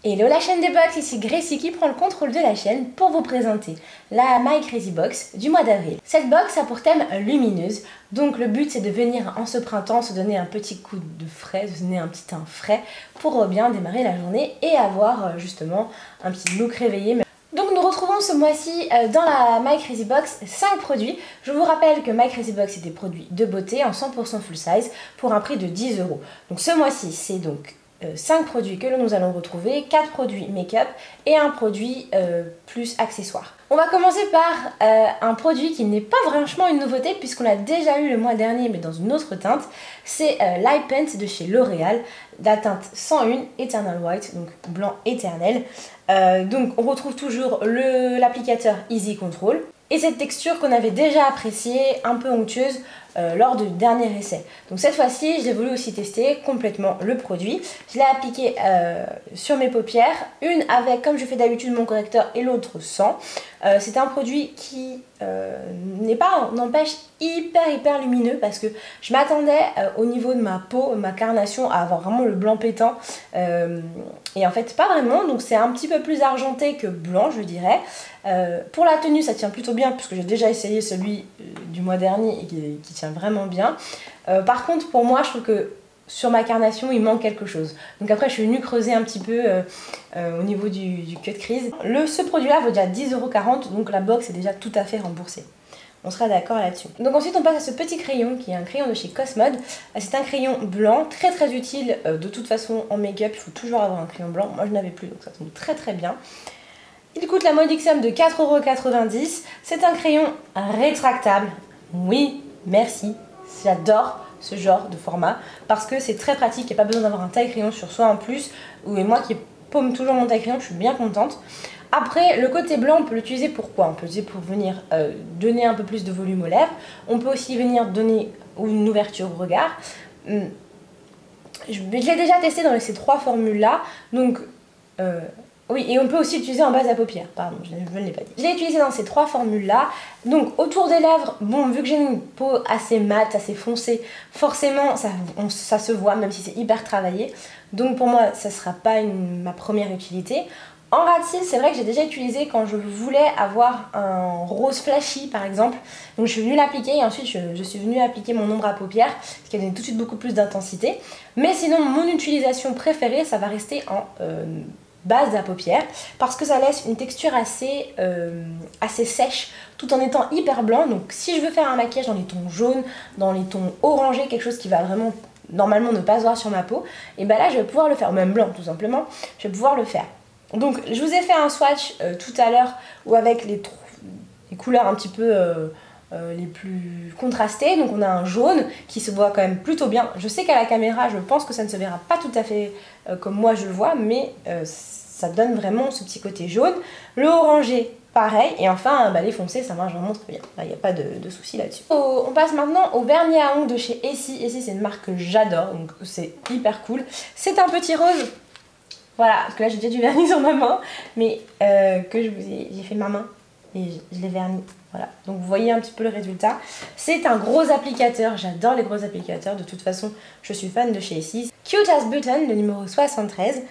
Hello la chaîne des box, ici Gracie qui prend le contrôle de la chaîne pour vous présenter la My Crazy Box du mois d'avril. Cette box a pour thème lumineuse, donc le but c'est de venir en ce printemps se donner un petit coup de frais, se donner un petit teint frais pour bien démarrer la journée et avoir justement un petit look réveillé. Donc nous retrouvons ce mois-ci dans la My Crazy Box 5 produits. Je vous rappelle que My Crazy Box est des produits de beauté en 100% full size pour un prix de 10 €. Donc ce mois-ci c'est donc 5 produits que nous allons retrouver, 4 produits make-up et un produit plus accessoire. On va commencer par un produit qui n'est pas franchement une nouveauté puisqu'on l'a déjà eu le mois dernier mais dans une autre teinte. C'est l'Eye Paint de chez L'Oréal, la teinte 101 Eternal White, donc blanc éternel. Donc on retrouve toujours l'applicateur Easy Control et cette texture qu'on avait déjà appréciée, un peu onctueuse lors du dernier essai. Donc cette fois-ci, je l'ai voulu aussi tester complètement le produit. Je l'ai appliqué sur mes paupières, une avec, comme je fais d'habitude, mon correcteur et l'autre sans. C'est un produit qui n'empêche hyper lumineux parce que je m'attendais au niveau de ma peau, ma carnation, à avoir vraiment le blanc pétant. Et en fait, pas vraiment, donc c'est un petit peu plus argenté que blanc, je dirais. Pour la tenue, ça tient plutôt bien puisque j'ai déjà essayé celui du mois dernier et qui tient vraiment bien. Par contre, pour moi, je trouve que sur ma carnation, il manque quelque chose. Donc après, je suis venue creuser un petit peu au niveau du cut crease. Ce produit-là vaut déjà 10,40 €, donc la box est déjà tout à fait remboursée. On sera d'accord là-dessus. Donc ensuite, on passe à ce petit crayon qui est un crayon de chez Cosmod. C'est un crayon blanc, très utile. De toute façon, en make-up, il faut toujours avoir un crayon blanc. Moi, je n'avais plus, donc ça tombe très bien. Il coûte la modique somme de 4,90 €. C'est un crayon rétractable. Oui, merci. J'adore ce genre de format parce que c'est très pratique. Il n'y a pas besoin d'avoir un taille-crayon sur soi en plus. Et moi qui paume toujours mon taille-crayon, je suis bien contente. Après, le côté blanc, on peut l'utiliser pour quoi? On peut l'utiliser pour venir donner un peu plus de volume aux lèvres. On peut aussi venir donner une ouverture au regard. Je l'ai déjà testé dans ces 3 formules-là. Donc, oui, et on peut aussi l'utiliser en base à paupières. Pardon, je ne l'ai pas dit. Je l'ai utilisé dans ces 3 formules-là. Donc, autour des lèvres, bon, vu que j'ai une peau assez mate, assez foncée, forcément, ça se voit, même si c'est hyper travaillé. Donc, pour moi, ça ne sera pas ma première utilité. En ras de cils, c'est vrai que j'ai déjà utilisé quand je voulais avoir un rose flashy par exemple. Donc je suis venue l'appliquer et ensuite je suis venue appliquer mon ombre à paupières, ce qui a donné tout de suite beaucoup plus d'intensité. Mais sinon, mon utilisation préférée, ça va rester en base à paupières parce que ça laisse une texture assez sèche tout en étant hyper blanc. Donc si je veux faire un maquillage dans les tons jaunes, dans les tons orangés, quelque chose qui va vraiment normalement ne pas se voir sur ma peau, et ben là je vais pouvoir le faire, même blanc tout simplement, je vais pouvoir le faire. Donc je vous ai fait un swatch tout à l'heure où avec les couleurs un petit peu les plus contrastées. Donc on a un jaune qui se voit quand même plutôt bien. Je sais qu'à la caméra je pense que ça ne se verra pas tout à fait comme moi je le vois, mais ça donne vraiment ce petit côté jaune. Le orangé pareil, et enfin les foncés ça marche vraiment très bien, il n'y a pas de souci là-dessus. On passe maintenant au vernis à ongles de chez Essie. Essie c'est une marque que j'adore, donc c'est hyper cool. C'est un petit rose. Voilà, parce que là j'ai déjà du vernis sur ma main, mais j'ai fait ma main et je l'ai verni. Voilà, donc vous voyez un petit peu le résultat. C'est un gros applicateur, j'adore les gros applicateurs, de toute façon je suis fan de chez Essie. Cute as Button, le numéro 73.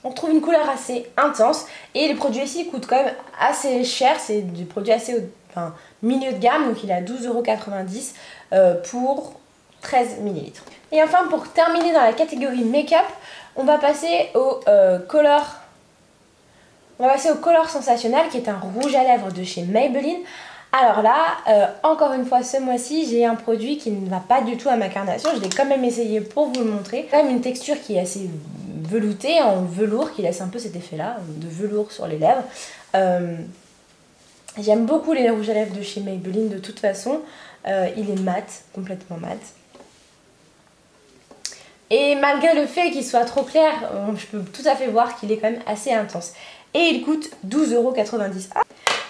On retrouve une couleur assez intense et les produits ici coûtent quand même assez cher, c'est des produits assez milieu de gamme, donc il est à 12,90 € pour 13 ml. Et enfin, pour terminer dans la catégorie make-up, on va passer au Color Sensationnel qui est un rouge à lèvres de chez Maybelline. Alors là, encore une fois ce mois-ci, j'ai un produit qui ne va pas du tout à ma carnation. Je l'ai quand même essayé pour vous le montrer. Quand même une texture qui est assez veloutée, en velours, qui laisse un peu cet effet-là de velours sur les lèvres. J'aime beaucoup les rouges à lèvres de chez Maybelline de toute façon. Il est mat, complètement mat. Et malgré le fait qu'il soit trop clair, je peux tout à fait voir qu'il est quand même assez intense. Et il coûte 12,90 €.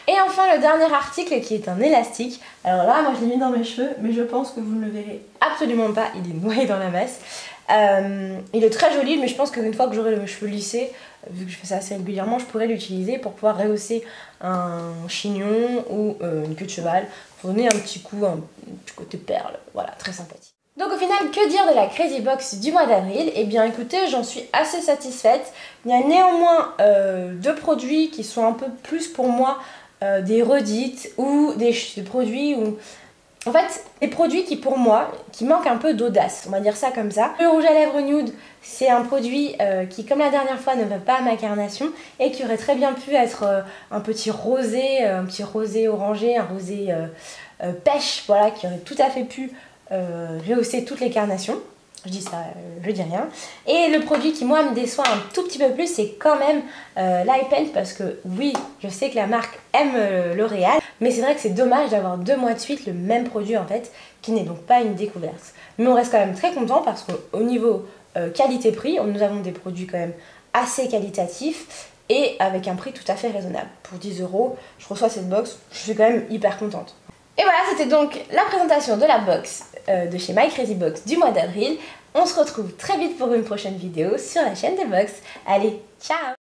Et enfin le dernier article qui est un élastique. Alors là moi je l'ai mis dans mes cheveux, mais je pense que vous ne le verrez absolument pas, il est noyé dans la masse. Il est très joli, mais je pense qu'une fois que j'aurai les cheveux lissés, vu que je fais ça assez régulièrement, je pourrais l'utiliser pour pouvoir rehausser un chignon ou une queue de cheval, pour donner un petit coup, un petit côté perle, voilà, très sympathique. Donc au final, que dire de la Crazy Box du mois d'avril? Eh bien écoutez, j'en suis assez satisfaite. Il y a néanmoins deux produits qui sont un peu plus pour moi des redites ou des produits où... En fait, des produits qui pour moi, qui manquent un peu d'audace, on va dire ça comme ça. Le rouge à lèvres nude, c'est un produit qui, comme la dernière fois, ne va pas à ma carnation et qui aurait très bien pu être un petit rosé orangé, un rosé pêche, voilà, qui aurait tout à fait pu rehausser toutes les carnations. Je dis ça, je dis rien. Et le produit qui moi me déçoit un tout petit peu plus, c'est quand même l'Eye Paint, parce que oui, je sais que la marque aime L'Oréal, mais c'est vrai que c'est dommage d'avoir 2 mois de suite le même produit en fait, qui n'est donc pas une découverte. Mais on reste quand même très content parce qu'au niveau qualité-prix, nous avons des produits quand même assez qualitatifs et avec un prix tout à fait raisonnable. Pour 10 €, je reçois cette box, je suis quand même hyper contente. Et voilà, c'était donc la présentation de la box de chez My Crazy Box du mois d'avril. On se retrouve très vite pour une prochaine vidéo sur la chaîne des box. Allez, ciao!